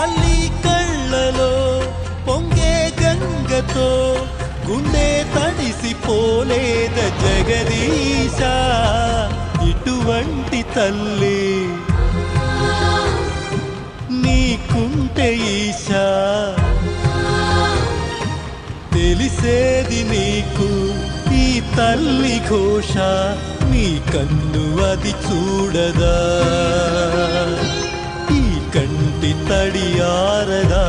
తల్లి కళ్ళలో పొంగే గంగతో గుండె తడిసిపోలేద జగదీశ ఇటువంటి తల్లి నీకుంటే ఈశా తెలిసేది నీకు ఈ తల్లి ఘోష నీ కన్ను అది చూడదా ఈ కంటి తడి ఆరదా